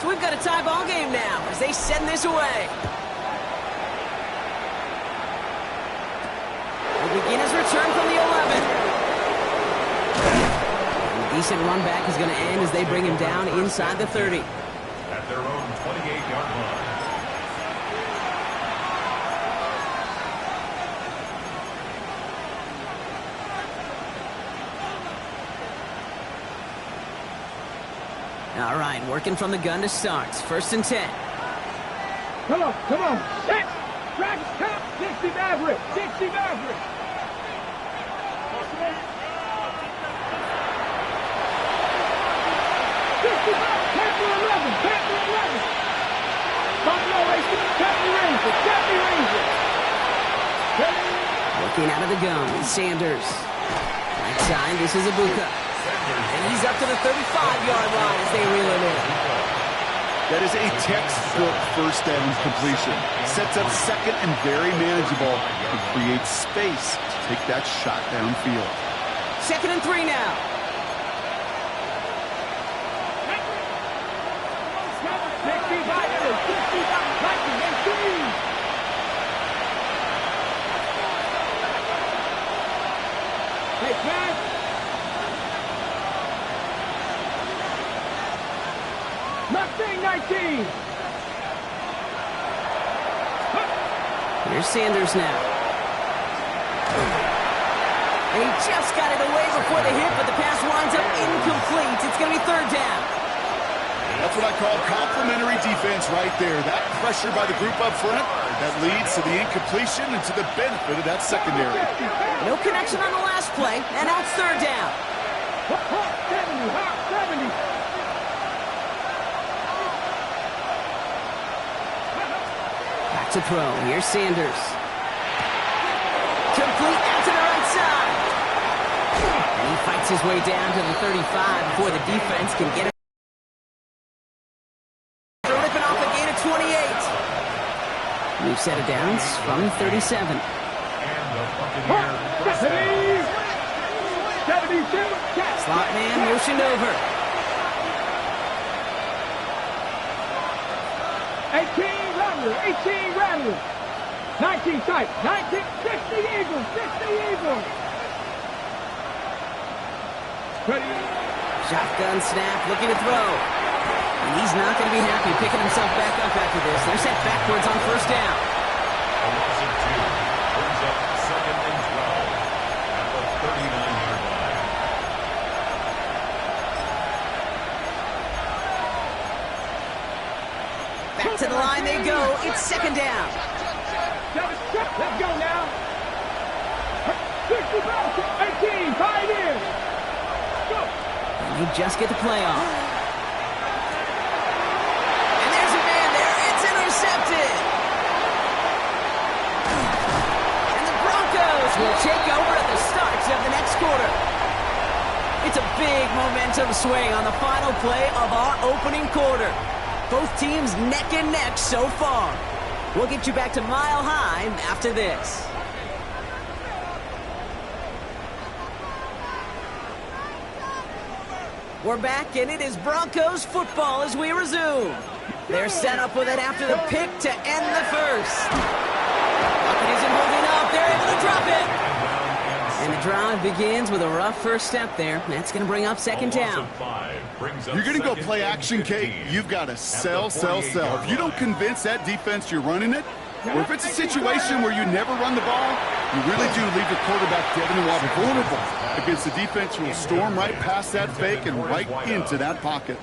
So we've got a tie ball game now as they send this away. Will begin his return from the 11. A decent run back is going to end as they bring him down inside the 30. At their own 28-yard line. All right, working from the gun to start. 1st and 10. Come on. Set. Track, stop. 60 Maverick. 60 Maverick. 55. Panther 11. Panther 11. Buffalo Racer. Cappy Ranger. Looking out of the gun, Sanders. Right side, this is Ibuka. And he's up to the 35-yard line as they reel him in. That is a textbook first down completion. Sets up second and very manageable and creates space to take that shot downfield. 2nd and 3 now. Hey, pass. Mustang 19. Here's Sanders now. And he just got it away before the hit, but the pass winds up incomplete. It's going to be 3rd down. That's what I call complimentary defense right there. That pressure by the group up front, that leads to the incompletion and to the benefit of that secondary. No connection on the last play, and now it's 3rd down. 70. Back to throw. Here's Sanders. Complete out to the right side. And he fights his way down to the 35 before the defense can get him. Ripping off a gain of 28. New set of downs from 37. And the Buccaneers. 72. Slot man motioned over. 18 Rattler. 19 tight. 19. 60 Eagles. 60 Eagles. Ready. Shotgun snap, looking to throw. And he's not going to be happy picking himself back up after this. They're set backwards on 1st down. A loss of 2 brings up 2nd and 12 at the 39-yard line. Back to the line they go. It's 2nd down. Let's go now. 18. Pioneers. Go. And you just get the play off. And there's a man there. It's intercepted. And the Broncos will take over at the start of the next quarter. It's a big momentum swing on the final play of our opening quarter. Both teams neck and neck so far. We'll get you back to Mile High after this. We're back, and it is Broncos football as we resume. They're set up with it after the pick to end the first. Bucket isn't holding up. They're able to drop it. And the drive begins with a rough first step there. That's going to bring up 2nd down. You're going to go play action, Kate. You've got to sell. If you don't convince that defense you're running it, or if it's a situation where you never run the ball, you really do leave your quarterback dead in the water vulnerable against the defense who will storm right past that fake and right into that pocket.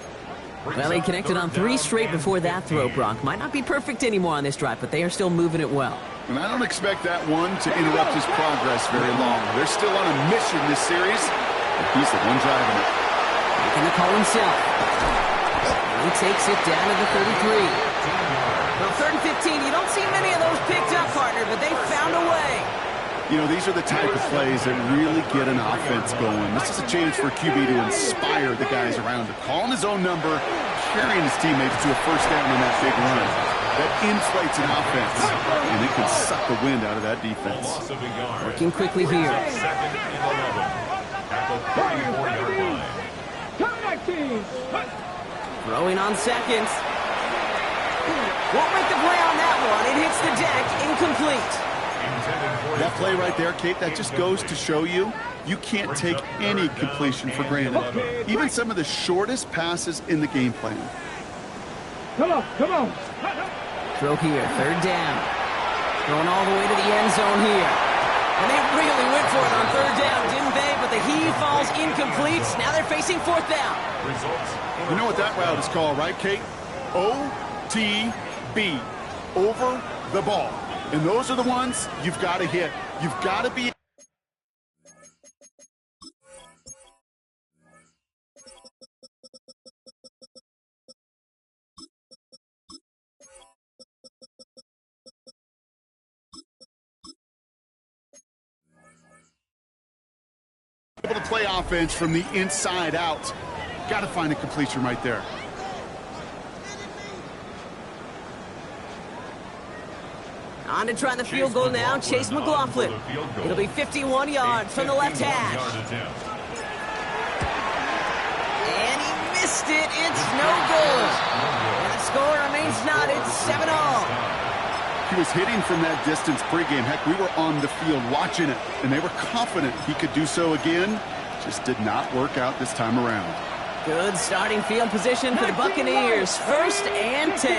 Well, he connected on 3 straight before that throw, Brock. Might not be perfect anymore on this drive, but they are still moving it well. And I don't expect that one to interrupt his progress very long. They're still on a mission this series, and he's the one driving it. Making the call himself. And he takes it down to the 33. Well, 3rd and 15, you don't see many of those picked up, partner, but they found a way. You know, these are the type of plays that really get an offense going. This is a chance for QB to inspire the guys around him. Calling his own number, carrying his teammates to a first down on that big run. That inflates an offense, and it can suck the wind out of that defense. Working quickly here. 2nd and 11 at the 34-yard line. Come back, team. Throwing on 2nd. Won't make the play on that one. It hits the deck, incomplete. That play right there, Kate, that just goes to show you, you can't take any completion for granted. Even some of the shortest passes in the game plan. Come on, come on. Throw here, third down. Going all the way to the end zone here. And they really went for it on third down, didn't they? But the heave falls incomplete. Now they're facing fourth down. You know what that route is called, right, Kate? OTB, over the ball. And those are the ones you've got to hit. You've got to be... able to play offense from the inside out. Got to find a completion right there. On to try the field goal now, Chase McLaughlin. It'll be 51 yards from the left hash. And he missed it. It's no good. And the score remains knotted 7-all. He was hitting from that distance pregame. Heck, we were on the field watching it, and they were confident he could do so again. Just did not work out this time around. Good starting field position for the Buccaneers. First and 10.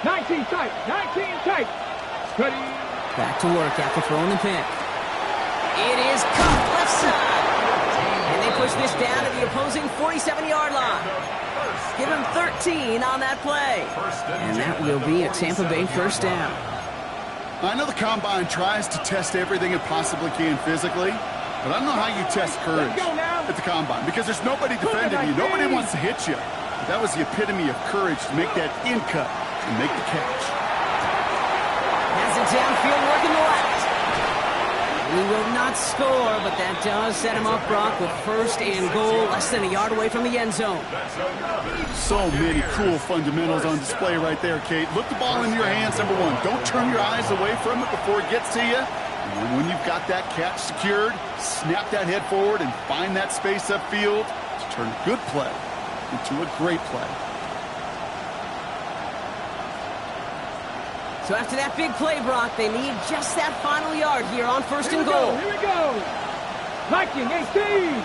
19 tight, 19 tight. Ready. Back to work after throwing the pick. It is caught left side. And they push this down to the opposing 47-yard line. Give him 13 on that play. And that will be a Tampa Bay first down. I know the Combine tries to test everything it possibly can physically, but I don't know how you test courage at the Combine because there's nobody defending you. Nobody wants to hit you. But that was the epitome of courage to make that in cut and make the catch. Has it downfield working the left. He will not score, but that does set him up, Brock, with first and goal, less than a yard away from the end zone. So many cool fundamentals on display right there, Kate. Look the ball in your hands, number one. Don't turn your eyes away from it before it gets to you. And when you've got that catch secured, snap that head forward and find that space upfield to turn a good play into a great play. So after that big play, Brock, they need just that final yard here on first and goal. Here we go. Viking 18.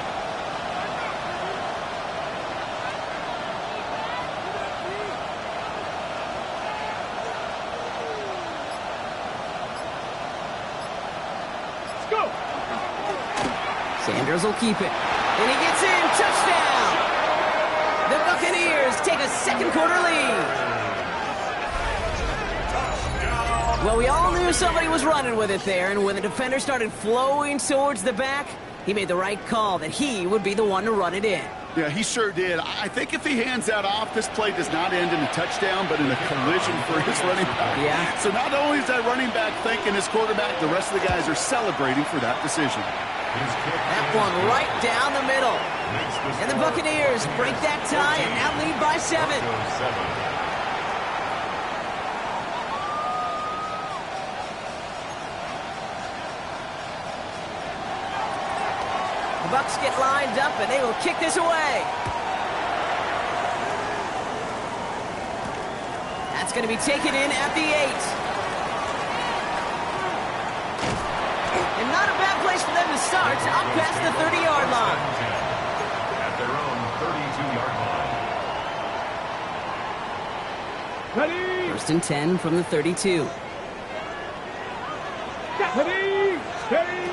Let's go. Sanders will keep it. And he gets in. Touchdown. The Buccaneers take a second quarter lead. Well, we all knew somebody was running with it there, and when the defender started flowing towards the back, he made the right call that he would be the one to run it in. Yeah, he sure did. I think if he hands that off, this play does not end in a touchdown, but in a collision for his running back. Yeah. So not only is that running back thanking his quarterback, the rest of the guys are celebrating for that decision. That one right down the middle. And the Buccaneers break that tie and now lead by 7. Bucks get lined up, and they will kick this away. That's going to be taken in at the 8. And not a bad place for them to start, up past the 30-yard line. At their own 32-yard line. Ready. First and 10 from the 32. Ready. Steady.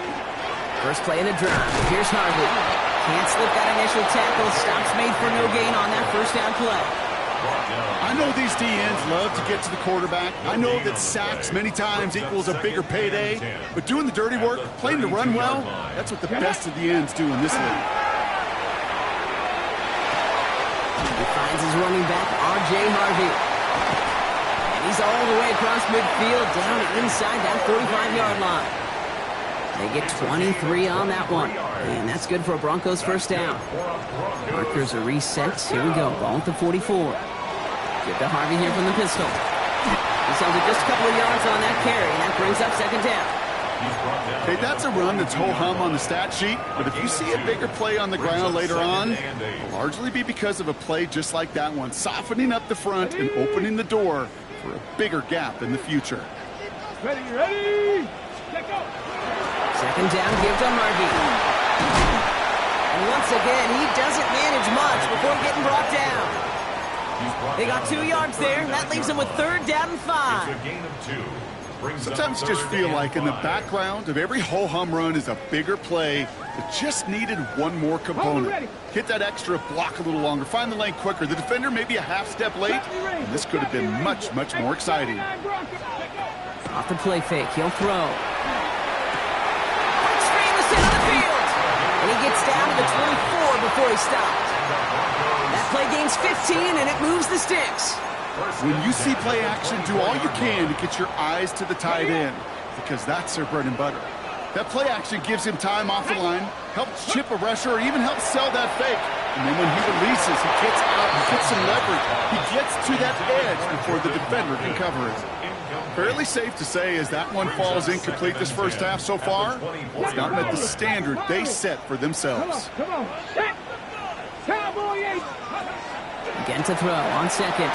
First play of the drive. Here's Harvey. Can't slip that initial tackle. Stops made for no gain on that first down play. I know these DNs love to get to the quarterback. I know that sacks many times equals a bigger payday. But doing the dirty work, playing to run well, that's what the best of the ends do in this league. He finds his running back, R.J. Harvey. And he's all the way across midfield down inside that 45-yard line. They get 23 on that one. And that's good for a Broncos first down. Markers are reset. Here we go. Ball at the 44. Give to Harvey here from the pistol. He's held it just a couple of yards on that carry, and that brings up second down. Hey, that's a run that's ho-hum on the stat sheet, but if you see a bigger play on the ground later on, it'll largely be because of a play just like that one, softening up the front and opening the door for a bigger gap in the future. Ready? Let go. Second down, give to Margie. And once again, he doesn't manage much before getting brought down. They got 2 yards there, and that leaves them with 3rd down and 5. It's a gain of 2. Sometimes you just feel like in the background of every ho-hum run is a bigger play that just needed one more component. Hit that extra block a little longer, find the lane quicker. The defender may be a half step late, and this could have been much, much more exciting. Off the play fake, he'll throw. Screen the center of the field. And he gets down to the 24 before he stopped. That play gains 15, and it moves the sticks. When you see play action, do all you can to get your eyes to the tight end, because that's their bread and butter. That play action gives him time off the line, helps chip a rusher, or even helps sell that fake. And then when he releases, he gets out, he gets some leverage. He gets to that edge before the defender can cover it. Fairly safe to say as that one falls incomplete this first half so far, it's not met the standard they set for themselves. Come on. Set. Cowboy 8. Again to throw on second.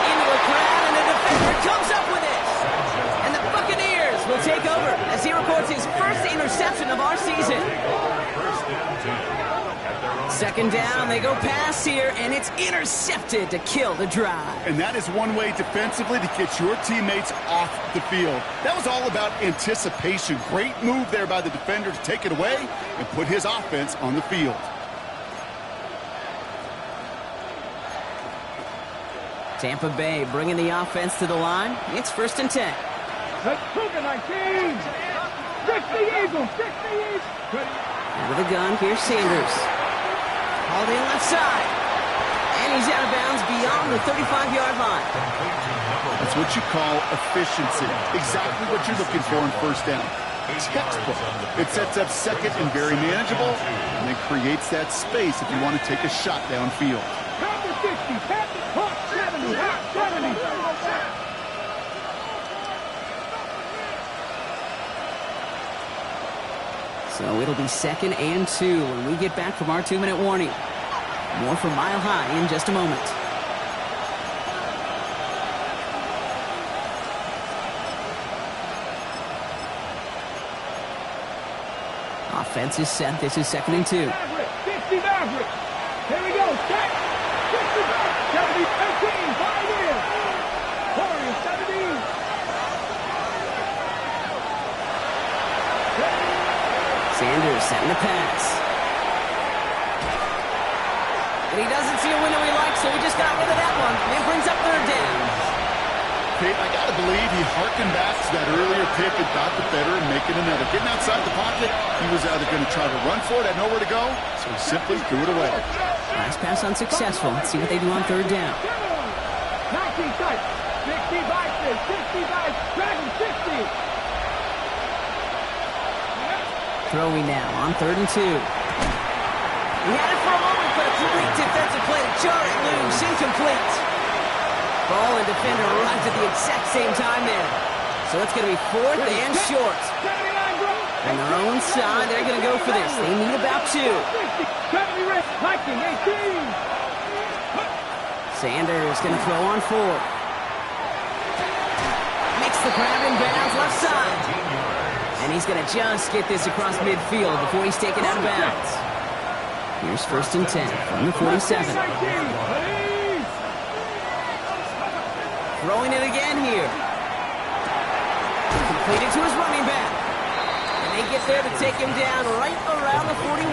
Into a crowd, and the defender comes up with it. And the Buccaneers will take over as he records his first interception of our season. Second down, they go pass here, and it's intercepted to kill the drive. And that is one way defensively to get your teammates off the field. That was all about anticipation. Great move there by the defender to take it away and put his offense on the field. Tampa Bay bringing the offense to the line. It's 1st and 10. Let's cook it, 19. 60 Eagles. 60 Eagles. Out of the gun, here's Sanders. Hauled in left side. And he's out of bounds beyond the 35-yard line. That's what you call efficiency. Exactly what you're looking for in first down. Textbook. It sets up second and very manageable, and then creates that space if you want to take a shot downfield. Count to 60. Count to 70. 70. So it'll be 2nd and 2 when we get back from our 2-minute warning. More from Mile High in just a moment. Offense is set. This is 2nd and 2. 60 Maverick. Here we go. Set. 60 back. 70. 15. 5 in. Warriors 17. Sanders setting the pass. And he doesn't see a window he likes, so he just got rid of that one. And brings up 3rd down. Pete, I got to believe he harkened back to that earlier pick and thought the better and making another. Getting outside the pocket, he was either going to try to run for it, had nowhere to go, so he simply threw it away. Last pass unsuccessful. Let's see what they do on 3rd down. 19 tight. 60 by 60 by Dragon 60. Throwing now on 3rd and 2. He had it for a moment, but a complete defensive play to jar it loose. Incomplete. Ball and defender arrived at the exact same time there. So it's going to be 4th and short. On their own side, they're going to go for this. They need about 2. Sanders going to throw on 4th. Makes the grab in bounds left side. And he's going to just get this across midfield before he's taken out of bounds. Here's 1st and 10 from the 47. Throwing it again here. Completed to his running back. And they get there to take him down right around the 41.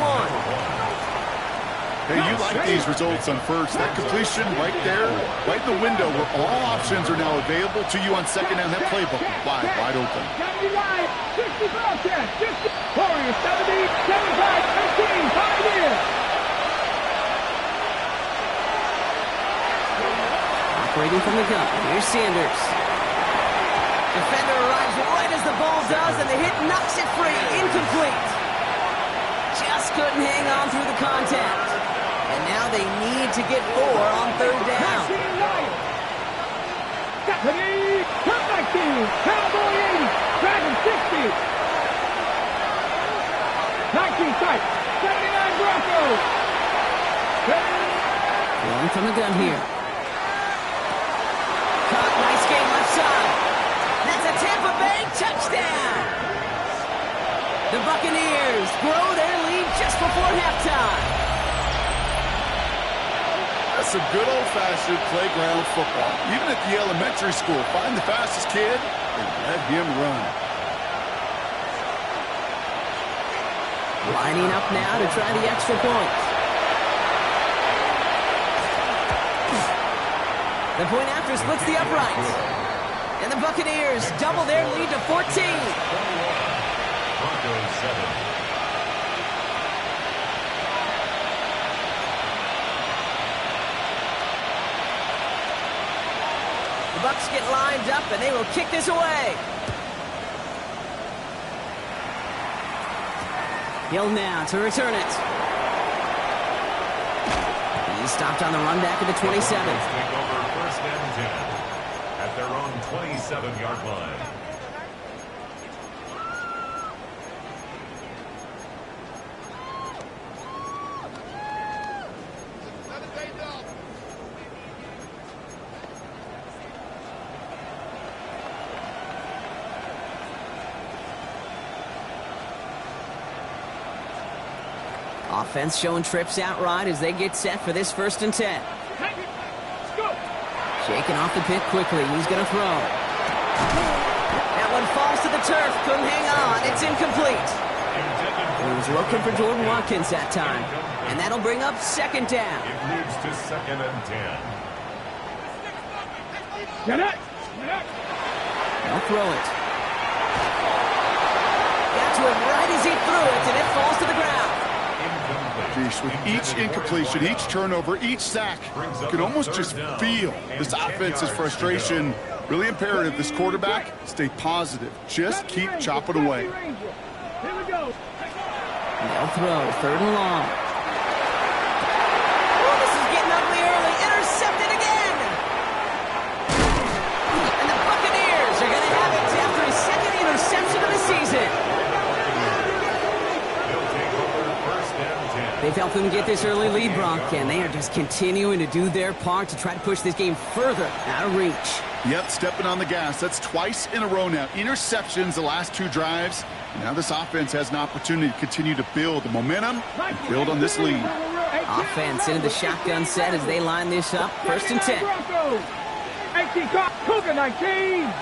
Hey, you like these results on first. That completion right there, right in the window where all options are now available to you on second down. That playbook wide open. 60 Bobcat, 60. Warriors 70, 75, 15, 5 in. Operating from the gun, here's Sanders. Defender arrives right as the ball does, and the hit knocks it free. Incomplete. Just couldn't hang on through the contact. And now they need to get 4 on 3rd down. Cowboy 80, Dragon 60. 18 tight. 79 Broncos. Rolling from the gun here. Caught, nice game left side. That's a Tampa Bay touchdown. The Buccaneers grow their lead just before halftime. That's some good old-fashioned playground football. Even at the elementary school, find the fastest kid and let him run. Lining up now to try the extra point. The point after splits the uprights. And the Buccaneers double their lead to 14. Broncos 7. The Bucs get lined up, and they will kick this away. Hill now to return it. He's stopped on the run back at the 27. Take over first and 10 at their own 27-yard line. Offense showing trips out right as they get set for this 1st and 10. Shaking off the pick quickly. He's going to throw. That one falls to the turf. Couldn't hang on. It's incomplete. He was looking for Jordan Watkins that time. And that'll bring up 2nd down. It moves to 2nd and 10. Get it. They'll throw it. Got to him right as he threw it, and it falls to the ground. Geez, with each incompletion, each turnover, each sack, you can almost just feel this offense's frustration. Really imperative this quarterback stay positive. Just keep chopping away. Here we go. They'll throw 3rd and long. Oh, this is getting ugly early. Intercepted again. And the Buccaneers are going to have it after his 2nd interception of the season. They've helped them get this early lead, Bronk, and they are just continuing to do their part to try to push this game further out of reach. Yep, stepping on the gas. That's twice in a row now. Interceptions the last 2 drives. Now this offense has an opportunity to continue to build the momentum and build on this lead. Offense into the shotgun set as they line this up. 1st and 10. 18 Cougar 19.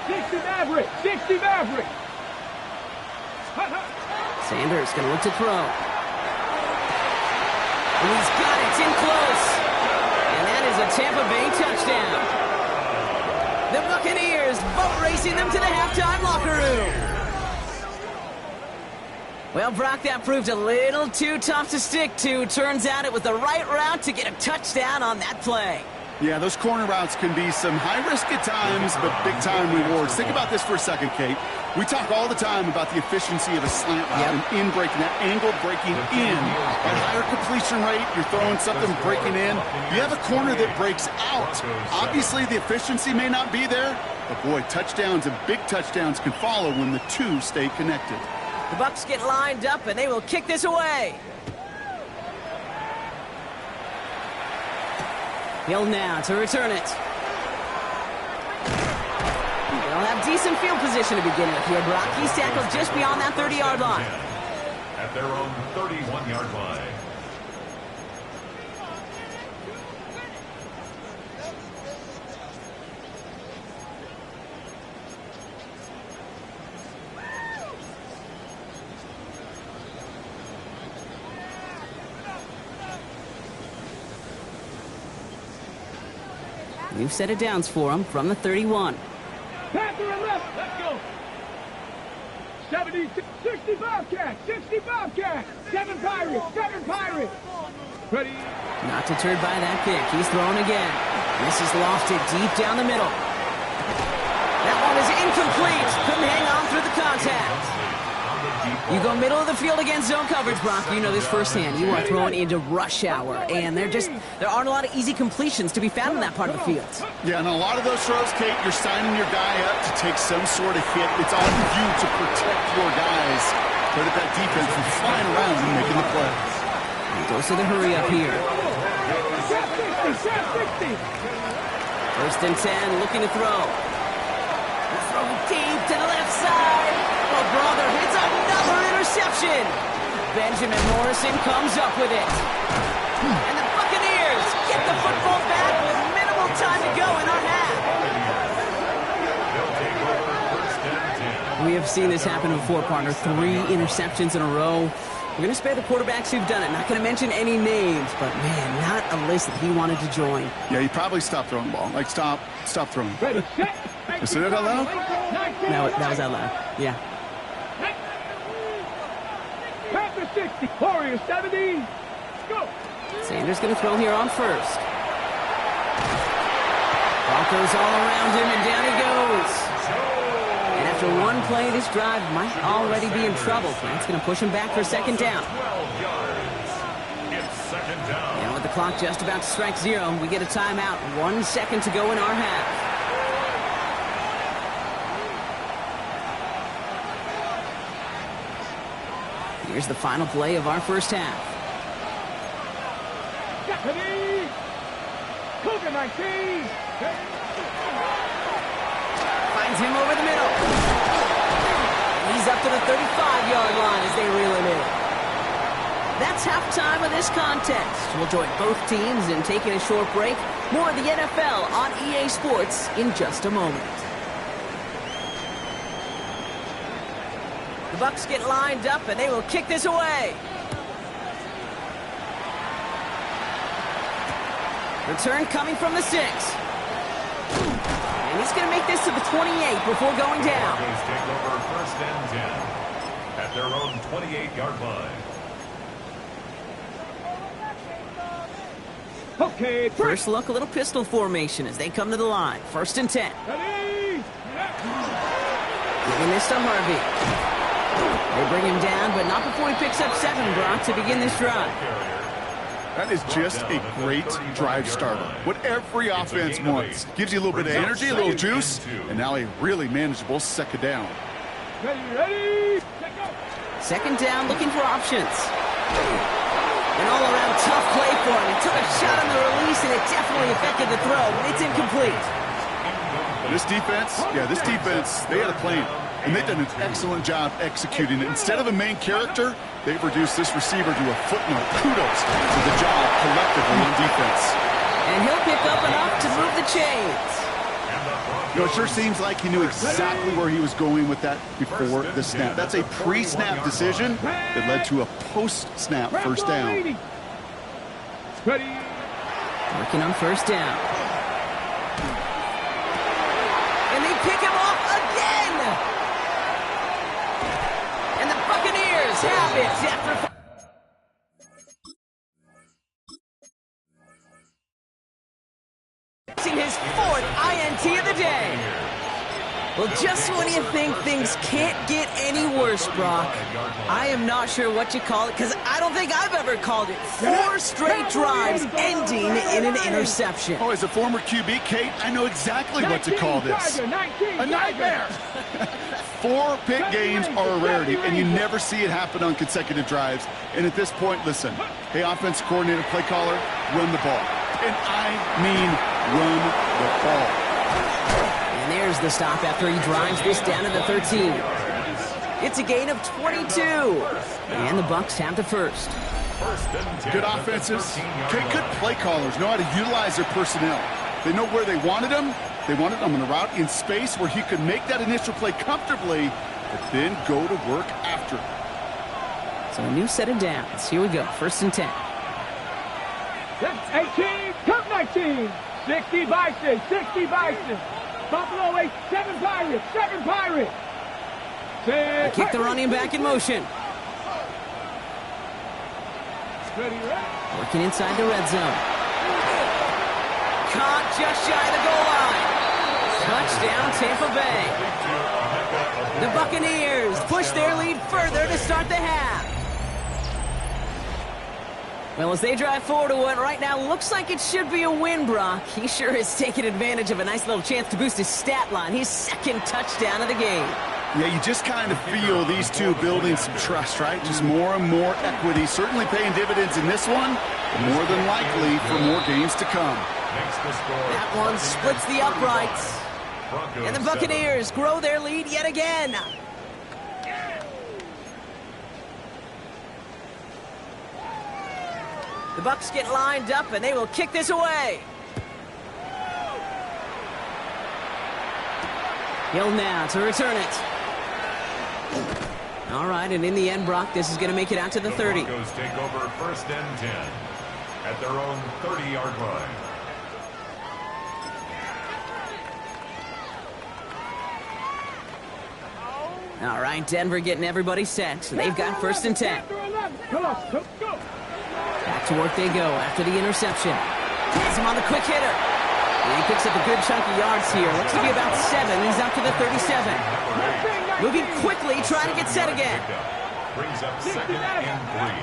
60 Maverick. 60 Maverick. Sanders going to look to throw. And he's got it. It's in close. And that is a Tampa Bay touchdown. The Buccaneers boat racing them to the halftime locker room. Well, Brock, that proved a little too tough to stick to. Turns out it was the right route to get a touchdown on that play. Yeah, those corner routes can be some high risk at times, but big-time rewards. Think about this for a second, Kate. We talk all the time about the efficiency of a slant route and in breaking, that angle breaking in. At higher completion rate, you're throwing something breaking in. You have a corner that breaks out. Obviously, the efficiency may not be there, but boy, touchdowns and big touchdowns can follow when the 2 stay connected. The Bucs get lined up, and they will kick this away. Hill now to return it. They'll have decent field position to begin with here, Brock. He's tackled just beyond that 30-yard line. At their own 31-yard line. New set of downs for him from the 31. Panther and left. Let's go. 70, 60 Bobcats. 60 Bobcats. 7 Pirates. 7 Pirates. Ready. Not deterred by that kick. He's throwing again. This is lofted deep down the middle. That one is incomplete. Couldn't hang on through the contact. You go middle of the field against zone coverage, Brock. You know this firsthand. You are throwing into rush hour, and there aren't a lot of easy completions to be found in that part of the field. Yeah, and a lot of those throws, Kate, you're signing your guy up to take some sort of hit. It's on you to protect your guys. But at that defense is flying around and making the play. He goes to the hurry up here. First and 10, looking to throw. Throw deep to the left side. Oh, brother, it's another interception. Benjamin Morrison comes up with it. And the Buccaneers get the football back with minimal time to go in our half. We have seen this happen before, partner. 3 interceptions in a row. We're going to spare the quarterbacks who've done it. Not going to mention any names, but, man, not a list that he wanted to join. Yeah, he probably stopped throwing the ball. Like, stop throwing. Ready, set. I said it out loud? That was out loud. Yeah. Panther 60, Warriors 70. Go. Sanders going to throw here on first. Broncos all around him, and down he goes. And after one play, this drive might already be in trouble. That's going to push him back for second down. 12 yards. It's second down. And with the clock just about to strike 0, we get a timeout. 1 second to go in our half. Here's the final play of our first half. Deputy. Cougar 19. Finds him over the middle. He's up to the 35-yard line as they reel him in. That's halftime of this contest. We'll join both teams in taking a short break. More of the NFL on EA Sports in just a moment. The Bucs get lined up, and they will kick this away. Return coming from the 6. And he's going to make this to the 28 before going down. Broncos take over first and 10 at their own 28-yard line. Okay, First look, a little pistol formation as they come to the line. First and 10. ready. Giving this to Harvey. They bring him down, but not before he picks up 7, Brock, to begin this drive. That is just a great drive starter. What every offense wants. Gives you a little bit of energy, a little juice, and now a really manageable second down. Ready. Set, go. Second down, looking for options. An all-around tough play for him. He took a shot on the release, and it definitely affected the throw, but it's incomplete. This defense, they had a plan, and they've done an excellent job executing it. Instead of a main character, they've reduced this receiver to a footnote. Kudos to the job collectively on defense. And he'll pick up enough to move the chains. You know, it sure seems like he knew exactly where he was going with that before the snap. That's a pre-snap decision that led to a post-snap first down. Ready. Working on first down. And they pick him off again. And the Buccaneers have it after his 4th INT of the day. Well, just when you think things can't get any worse, Brock, I am not sure what you call it, because I don't think I've ever called it 4 straight drives ending in an interception. Oh, as a former QB, Kate, I know exactly what to call this. A nightmare. 4 pick games are a rarity, and you never see it happen on consecutive drives. And at this point, listen, hey, offensive coordinator, play caller, run the ball. And I mean run the ball. And there's the stop after he drives this down to the 13. It's a gain of 22. And the Bucs have the first. Good offenses. Okay, good play callers know how to utilize their personnel. They know where they wanted them. They wanted them on the route in space where he could make that initial play comfortably, but then go to work after. So a new set of downs. Here we go. First and 10. 18, come 19. 60 Bison, 60 Bison. Buffalo 8, 7 Pirates, 7 Pirates. They kick the running back in motion. Ready, right? Working inside the red zone. Caught just shy of the goal line. Touchdown, Tampa Bay. The Buccaneers push their lead further to start the half. Well, as they drive forward to what right now looks like it should be a win, Brock. He sure is taking advantage of a nice little chance to boost his stat line. His second touchdown of the game. Yeah, you just kind of feel these two building some trust, right? Just more and more equity. Certainly paying dividends in this one, but more than likely for more games to come. That one splits the uprights. And the Buccaneers grow their lead yet again. The Bucs get lined up, and they will kick this away. Hill now to return it. All right, and in the end, Brock, this is going to make it out to the 30. The Broncos take over 1st and 10 at their own 30-yard line. All right, Denver getting everybody set. So they've got 1st and 10. Back to work they go after the interception. Has him on the quick hitter. And he picks up a good chunk of yards here. Looks to be about 7. He's up to the 37. Moving quickly, trying to get set again. Brings up 2nd and 3.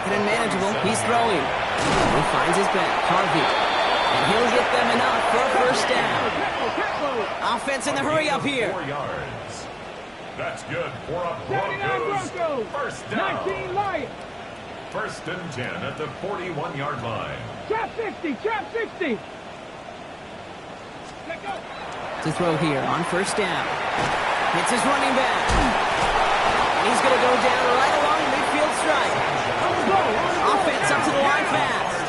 2nd and manageable. He's throwing. He finds his back. Harvey. And he'll get them enough for a 1st down. Offense in the hurry up here. 4 yards. That's good for a Broncos 1st down. 19 Lions. 1st and 10 at the 41-yard line. Trap 60, trap 60. To throw here on 1st down. Hits his running back. And he's going to go down right along the midfield stripe. Offense up to the line fast.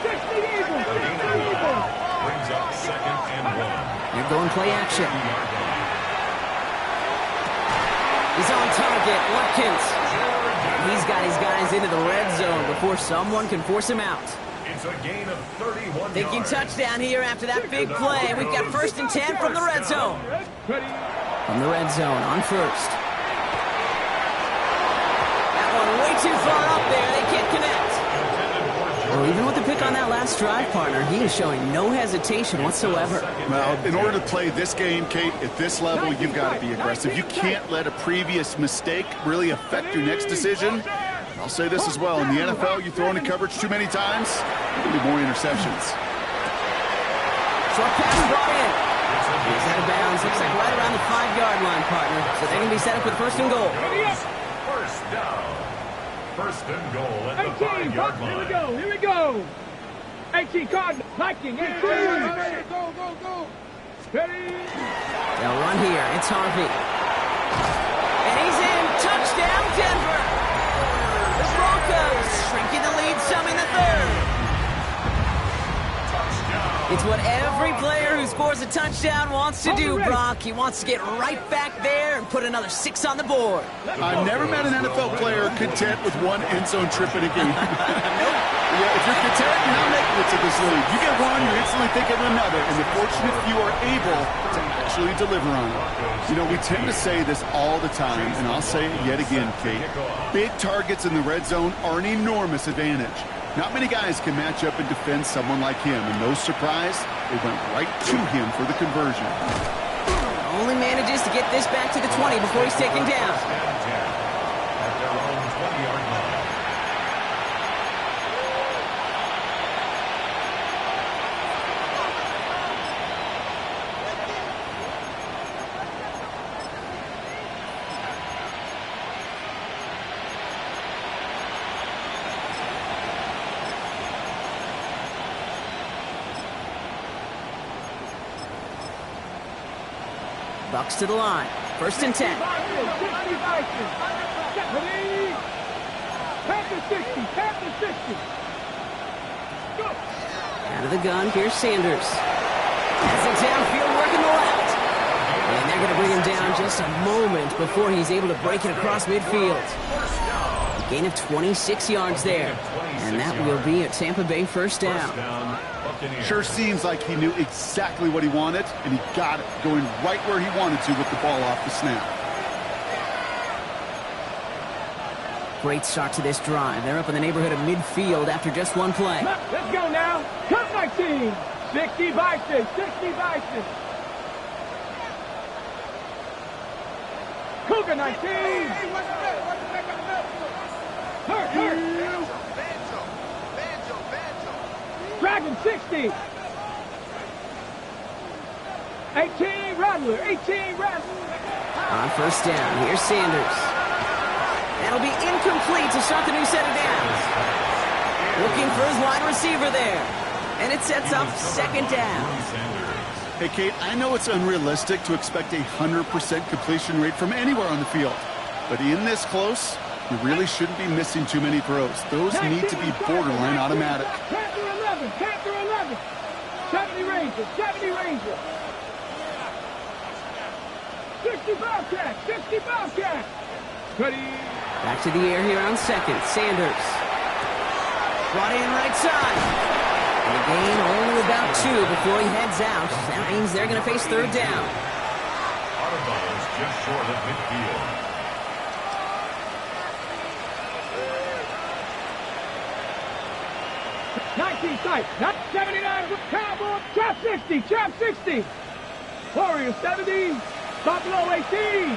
60 Eagles, 60 Eagles. Brings up 2nd and 1. They're going play action. He's on target, Watkins. He's got his guys into the red zone before someone can force him out. It's a gain of 31 Thinking yards. touchdown here after that big play. We've got 1st and 10 from the red zone. From the red zone on 1st. That one way too far up there. They can't connect. Well, even with the pick on that last drive, partner, he is showing no hesitation whatsoever. Well, in order to play this game, Kate, at this level, you've got to be aggressive. You can't let a previous mistake really affect your next decision. I'll say this as well. In the NFL, you throw into coverage too many times, there'll be more interceptions. Short pass brought in. He's out of bounds. Looks like right around the 5-yard line, partner. So they're going to be set up with 1st and goal. 1st down. 1st and goal at the 5-yard line. Here we go, here we go. 18 Cardinals, Viking, 18. Go. Ready. They'll run here. It's Harvey. And he's in. Touchdown, Denver. The Broncos shrinking the lead some in the 3rd. It's what every player who scores a touchdown wants to do, Brock. He wants to get right back there and put another 6 on the board. I've never met an NFL player content with one end zone trip in a game. Yeah, if you're content, you're not making it to this league. You get one, you're instantly thinking of another, and the fortunate few are able to actually deliver on it. You know, we tend to say this all the time, and I'll say it yet again, Kate. Big targets in the red zone are an enormous advantage. Not many guys can match up and defend someone like him, and no surprise, they went right to him for the conversion. Only manages to get this back to the 20 before he's taken down. At their own 20-yard line. Bucks to the line. 1st and 10. Out of the gun, here's Sanders. Has it downfield, working the left. And they're going to bring him down just a moment before he's able to break it across midfield. A gain of 26 yards there. And that will be a Tampa Bay 1st down. Sure seems like he knew exactly what he wanted, and he got it, going right where he wanted to with the ball off the snap. Great start to this drive. They're up in the neighborhood of midfield after just one play. Let's go now. Cut my team. 60 Vikings, 60 Vikings. Cougar 19. Hurt. Dragon 60. 18 Rattler. On first down, here's Sanders. That'll be incomplete to start the new set of downs. Looking for his wide receiver there. And it sets up second down. Hey, Kate, I know it's unrealistic to expect a 100% completion rate from anywhere on the field. But in this close, you really shouldn't be missing too many throws. Those need to be borderline automatic. Panther 11. 70 Ranger. 60 Bobcat. Ready. Back to the air here on second. Sanders. Brought in right side. And a gain only about 2 before he heads out. That means they're going to face third down. Out of bounds just short of midfield. Tight. 79 Cowboy. Trap 60. Warriors 70. Buffalo 18.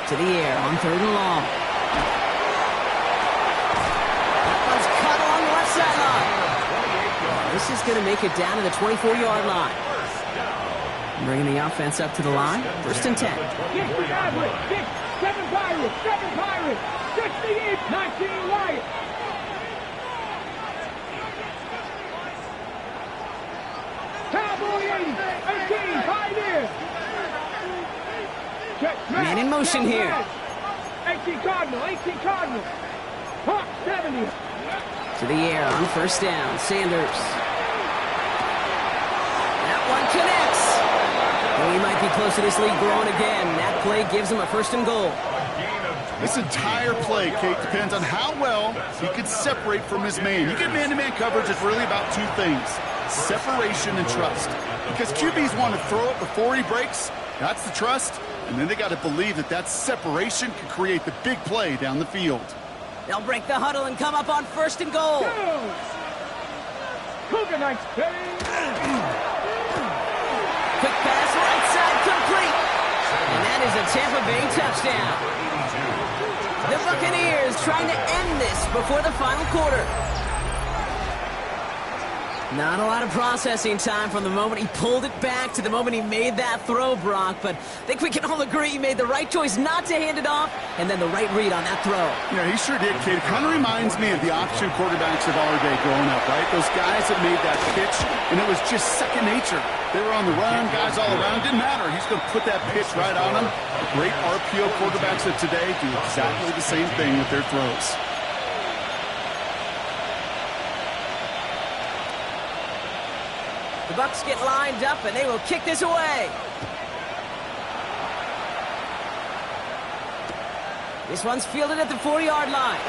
To the air on third and long. That one's cut along the left sideline. This is going to make it down to the 24-yard line. Bringing the offense up to the line. First and 10. 7 Pirates. 68. 19 Lions. Cowboy 80. 18. Pioneers. Man in motion here. 18 Cardinals. Hawk 70. To the air on first down. Sanders. That one connects. And he might be close to this lead growing again. That play gives him a first and goal. This entire play, Kate, depends on how well he can separate from his man. You get man-to-man coverage, it's really about 2 things: separation and trust. Because QBs want to throw it before he breaks. That's the trust. And then they got to believe that separation can create the big play down the field. They'll break the huddle and come up on first and goal. Cougar Knights. Quick pass, right side, complete. And that is a Tampa Bay touchdown. The Buccaneers trying to end this before the final quarter. Not a lot of processing time from the moment he pulled it back to the moment he made that throw, Brock. But I think we can all agree he made the right choice not to hand it off, and then the right read on that throw. Yeah, he sure did, kid. It kind of reminds me of the option quarterbacks of our day growing up, right? Those guys that made that pitch, and it was just second nature. They were on the run, guys all around. Didn't matter. He's going to put that pitch right on them. The great RPO quarterbacks of today do exactly the same thing with their throws. The Bucs get lined up, and they will kick this away. This one's fielded at the 40-yard line.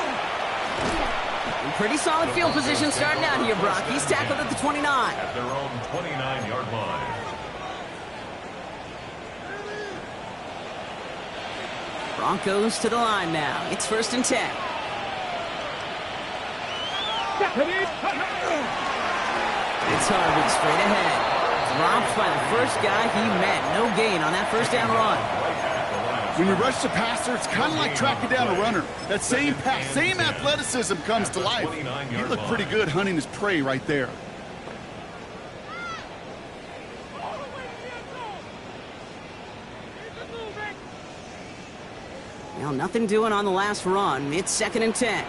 In pretty solid field position starting out here, Brock. He's tackled at the 29. At their own 29-yard line. Broncos to the line now. It's first and 10. It's Harvey straight ahead. Dropped by the first guy he met. No gain on that first down run. When you rush the passer, it's kind of like tracking down a runner. That same pass, same athleticism comes to life. He looked pretty good hunting his prey right there. Well, nothing doing on the last run. It's second and 10.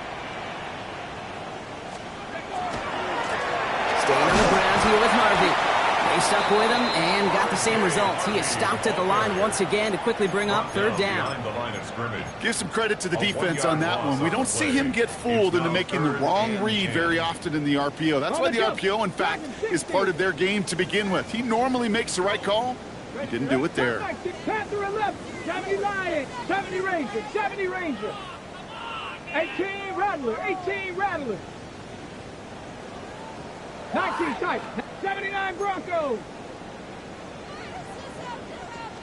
Staying on the ground here with Harvey. They stuck with him and got the same results. He is stopped at the line once again to quickly bring up third down. Give some credit to the defense on that one. We don't see him get fooled into making the wrong read very often in the RPO. That's why the RPO, in fact, is part of their game to begin with. He normally makes the right call. He didn't do it there. Panther 11, 70 Lions, 70 Ranger, 70 Ranger. 18 Rattler, 18 Rattler. 19 tight, 79 Broncos.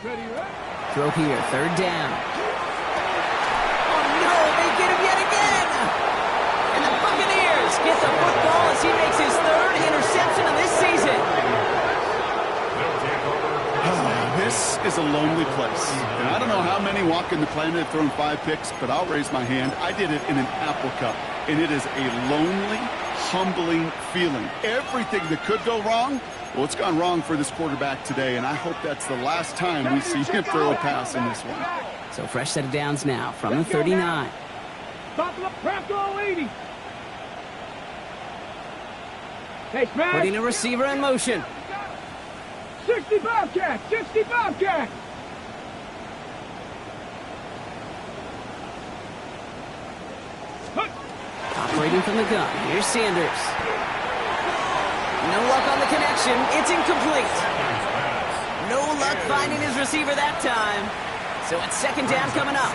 Ready, right? Throw here, third down. Oh no, they get him yet again! And the Buccaneers get the football as he makes his third interception of this season. This is a lonely place. And I don't know how many walk in the planet have thrown 5 picks, but I'll raise my hand. I did it in an Apple Cup. And it is a lonely, humbling feeling. Everything that could go wrong, well, it's gone wrong for this quarterback today. And I hope that's the last time we see him throw a pass in this one. So fresh set of downs now from the 39. Bronco 80. Hey, smash. Putting a receiver in motion. 60 Bobcat. 60 Bobcat. Operating from the gun. Here's Sanders. No luck on the connection. It's incomplete. No luck finding his receiver that time. So it's second down coming up.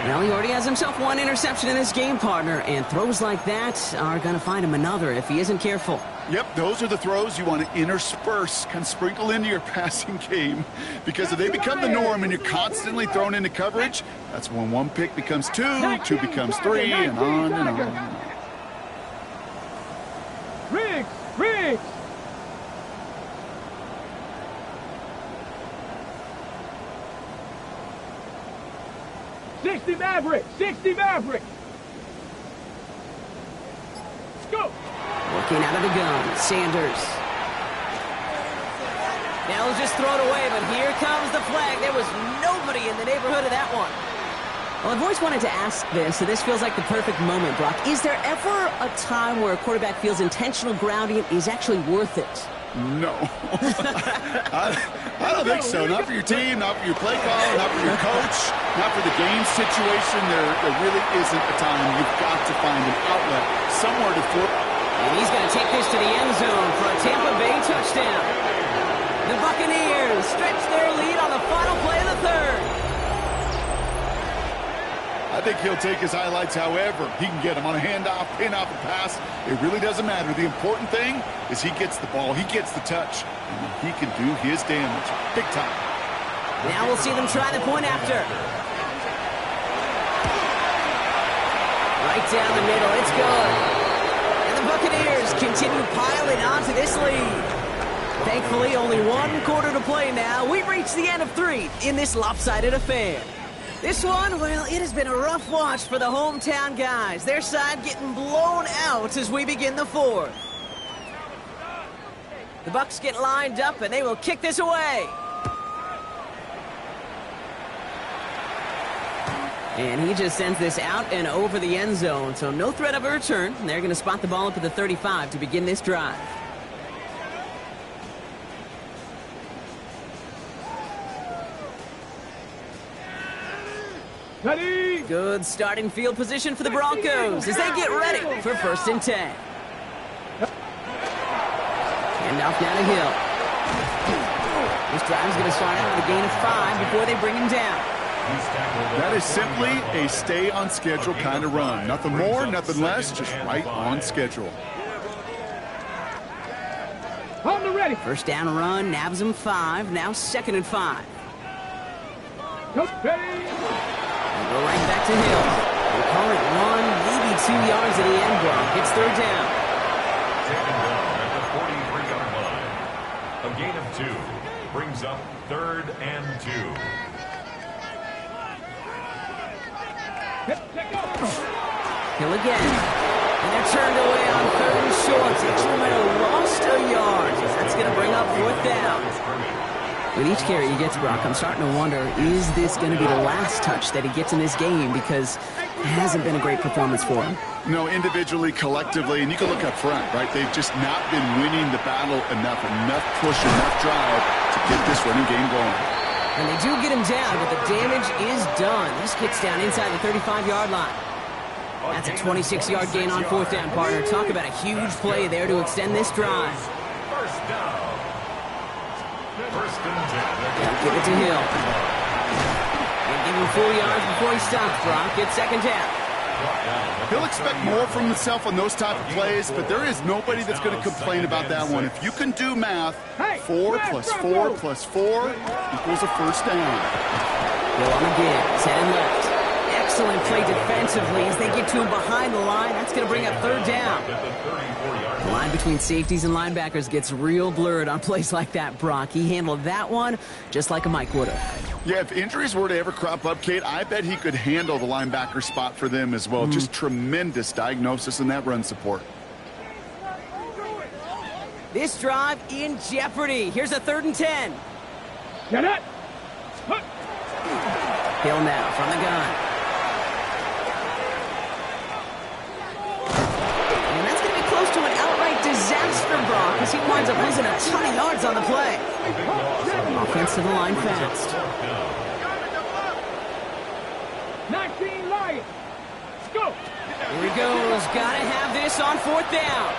Well, he already has himself 1 interception in this game, partner, and throws like that are going to find him another if he isn't careful. Yep, those are the throws you want to intersperse, kind of sprinkle into your passing game, because if they become the norm and you're constantly thrown into coverage, that's when 1 pick becomes 2, 2 becomes 3, and on and on and on. Riggs! 60 Maverick! 60 Maverick! Go! Working out of the gun, Sanders. Now he'll just throw it away, but here comes the flag. There was nobody in the neighborhood of that one. Well, I've always wanted to ask this, so this feels like the perfect moment, Brock. Is there ever a time where a quarterback feels intentional grounding is actually worth it? No. I don't think so. Not for your team, not for your play caller, not for your coach, not for the game situation. There really isn't a time. You've got to find an outlet somewhere to throw. And he's going to take this to the end zone for a Tampa Bay touchdown. The Buccaneers stretch their lead on the final play of the third. I think he'll take his highlights however he can get them on a handoff, pin off a pass. It really doesn't matter. The important thing is he gets the ball, he gets the touch, and he can do his damage big time. Now we'll see them try the point after. Right down the middle, it's good. And the Buccaneers continue piling onto this lead. Thankfully, only 1 quarter to play now. We've reached the end of 3 in this lopsided affair. This one, well, it has been a rough watch for the hometown guys. Their side getting blown out as we begin the 4th. The Bucs get lined up, and they will kick this away. And he just sends this out and over the end zone, so no threat of a return. They're going to spot the ball up at the 35 to begin this drive. Ready? Good starting field position for the Broncos as they get ready for 1st and 10. Handoff down the hill. This drive is going to start out with a gain of 5 before they bring him down. That is simply a stay on schedule kind of run. Nothing more, nothing less, just right on schedule. On the ready. First down run, nabs him 5, now 2nd and 5. Ready? Go right back to Hill. We'll call it 1, maybe 2 yards at the end, Brock. It's 3rd down. Taken down at the 43-yard line. A gain of 2 brings up 3rd and 2. Hill again. And they're turned away on 3rd and short. Actually might have lost a yard. That's going to bring up 4th down. With each carry he gets, Brock, I'm starting to wonder, is this going to be the last touch that he gets in this game? Because it hasn't been a great performance for him. No, individually, collectively, and you can look up front, right? They've just not been winning the battle enough push, enough drive to get this running game going. And they do get him down, but the damage is done. This gets down inside the 35-yard line. That's a 26-yard gain on 4th down, partner. Talk about a huge play there to extend this drive. First down. First and 10. Give it to Hill. They give him 4 yards before he stops, Brock. It's 2nd down. He'll expect more from himself on those type of plays, but there is nobody that's going to complain about that one. If you can do math, 4 plus 4 plus 4 equals a first down. Hill on again. He's heading left. excellent play defensively as they get to him behind the line. That's going to bring up third down. The line between safeties and linebackers gets real blurred on plays like that, Brock. He handled that one just like a Mike would have. Yeah, if injuries were to ever crop up, Kate, I bet he could handle the linebacker spot for them as well. Just tremendous diagnosis in that run support. This drive in jeopardy. Here's a 3rd and 10. Get it. Hill now from the gun. And that's going to be close to an outright disaster, Brock, as he winds up losing a ton of yards on the play. Offense to the line fast. 19 Lions. Go. Here he goes. Got to have this on 4th down.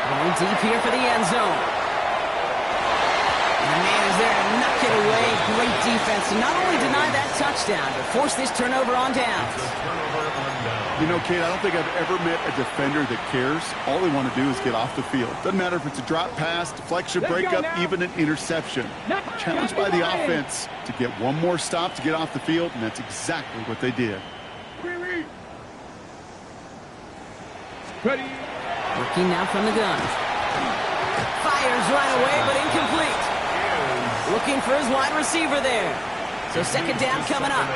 Going deep here for the end zone. And the man is there to knock it away. Great defense to not only deny that touchdown, but force this turnover on downs. You know, Kate, I don't think I've ever met a defender that cares. All they want to do is get off the field. Doesn't matter if it's a drop pass, deflection, breakup, even an interception. Challenged by the offense to get one more stop to get off the field, and that's exactly what they did. Ready. Working now from the gun. Fires right away, but incomplete. Looking for his wide receiver there. So 2nd down coming up.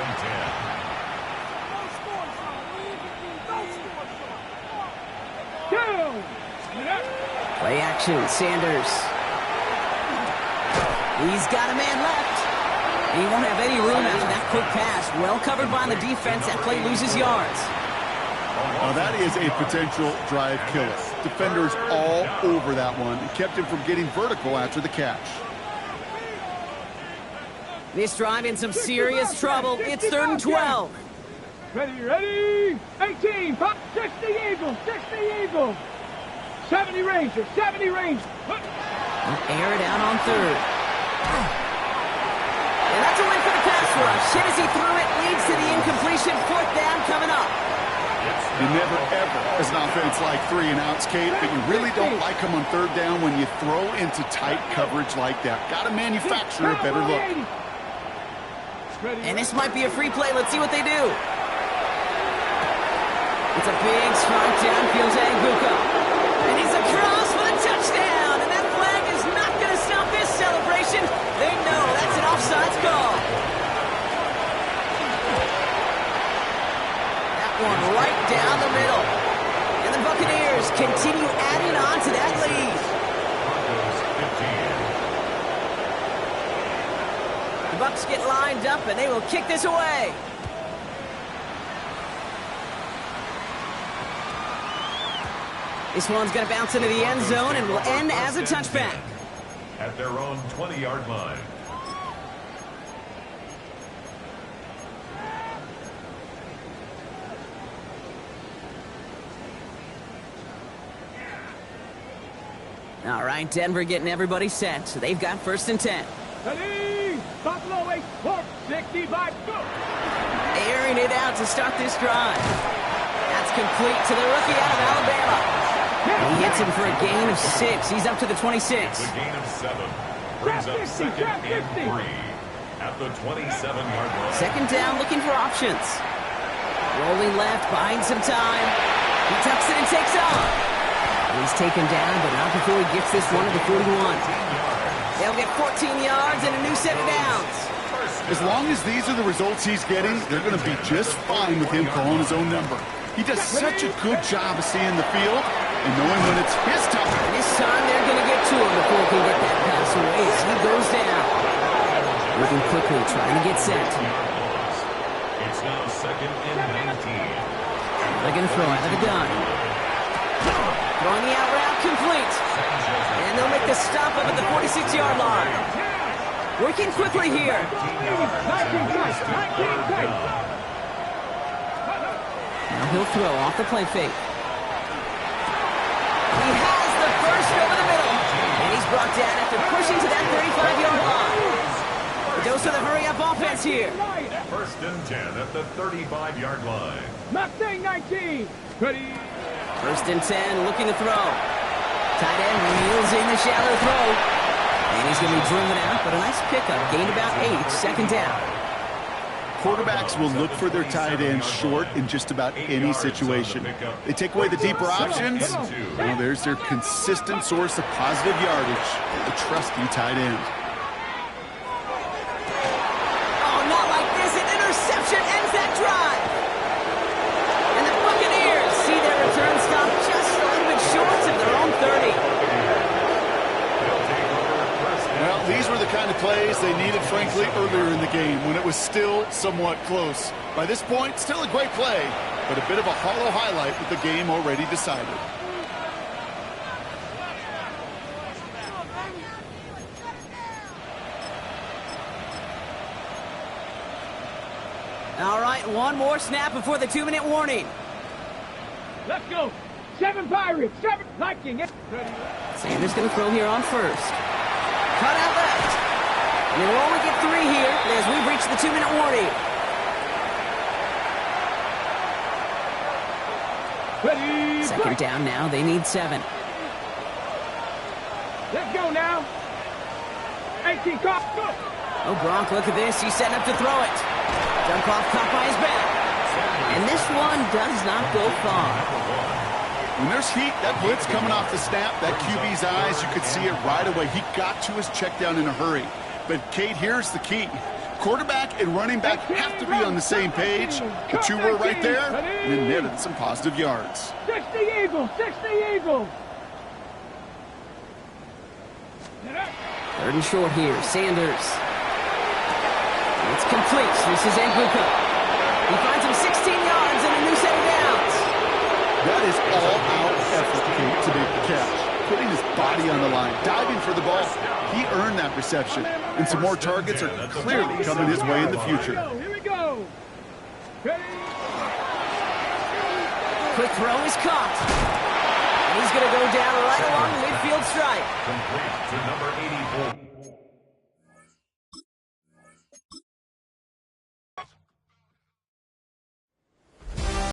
Play action, Sanders. He's got a man left. He won't have any room after that quick pass. Well covered by the defense. That play loses yards. Now that is a potential drive killer. Defenders all over that one. It kept him from getting vertical after the catch. This drive in some serious trouble. It's 3rd and 12. Ready. 18. 60 Eagles. 60 Eagles. 70 Rangers. 70 Rangers. Air it out on 3rd. And that's a win for the pass rush. Hit as he threw it. Leads to the incompletion. 4th down coming up. You never, ever, as an offense, like 3 and outs, Kate, but you really don't like them on 3rd down when you throw into tight coverage like that. Got to manufacture a better look. And this might be a free play. Let's see what they do. It's a big strike downfield to Nguko. And he's across for the touchdown. And that flag is not going to stop this celebration. They know that's an offsides call. One right down the middle. And the Buccaneers continue adding on to that lead. The Bucs get lined up and they will kick this away. This one's going to bounce into the end zone and will end as a touchback. At their own 20-yard line. All right, Denver getting everybody set. So they've got 1st and 10. Ready. Buffalo 8. 65. Go. Airing it out to start this drive. That's complete to the rookie out of Alabama. He hits him for a gain of 6. He's up to the 26. The gain of 7 brings up 2nd and 3 at the 27-yard line. 2nd down, looking for options. Rolling left, buying some time. He tucks it and takes off. He's taken down, but not before he gets this one to the 41. They'll get 14 yards and a new set of downs. As long as these are the results he's getting, they're going to be just fine with him calling his own number. He does such a good job of seeing the field and knowing when it's his time. This time they're going to get to him before he can get that pass away as he goes down. Moving quickly, trying to get set. It's now 2nd and 19. They're going to throw out of the gun. Throwing the out route complete. And they'll make the stop up at the 46-yard line. Working quickly here. Now he'll throw off the play fake. He has the first over the middle. And he's brought down after pushing to that 35-yard line. A dose of the hurry-up offense here. 1st and 10 at the 35-yard line. Mustang 19. Ready. 1st and 10, looking to throw. Tight end wheels in the shallow throw. And he's going to be driven out, but a nice pickup. Gained about 8, 2nd down. Quarterbacks will look for their tight end short in just about any situation. They take away the deeper options. Well, there's their consistent source of positive yardage, the trusty tight end. Oh, not like this. An interception ends that drive. And the Buccaneers see their return stop just a little bit short of their own 30. Well, these were the kind of plays they needed, frankly, earlier in the game when it was still somewhat close. By this point, still a great play, but a bit of a hollow highlight with the game already decided. All right, one more snap before the 2-minute warning. Let's go. 7 Pirates, 7 Viking. Sanders going to throw here on first. Cut out left. And they will only get 3 here as we've reached the 2-minute warning. Ready, Second down now. They need 7. let's go now. 18 cop. Go. Oh, Gronk, look at this. He's setting up to throw it. Dump off caught by his back. And this one does not go far. When there's heat, that blitz coming off the snap, that QB's eyes, you could see it right away. He got to his check down in a hurry. But, Kate, here's the key. Quarterback and running back have to be on the same page. The two were right there, and it netted some positive yards. 60 Eagles, 60 Eagles. 3rd and short here. Sanders. It's complete. This is Nguka. He finds him 16 yards and a new set of downs. That is all-out effort, Kate, to make the catch. Putting his body on the line, diving for the ball. He earned that reception. And some more targets are clearly coming his way in the future. Here we go. Ready. Quick throw is caught. And he's going to go down right along the midfield stripe. Complete to number 84.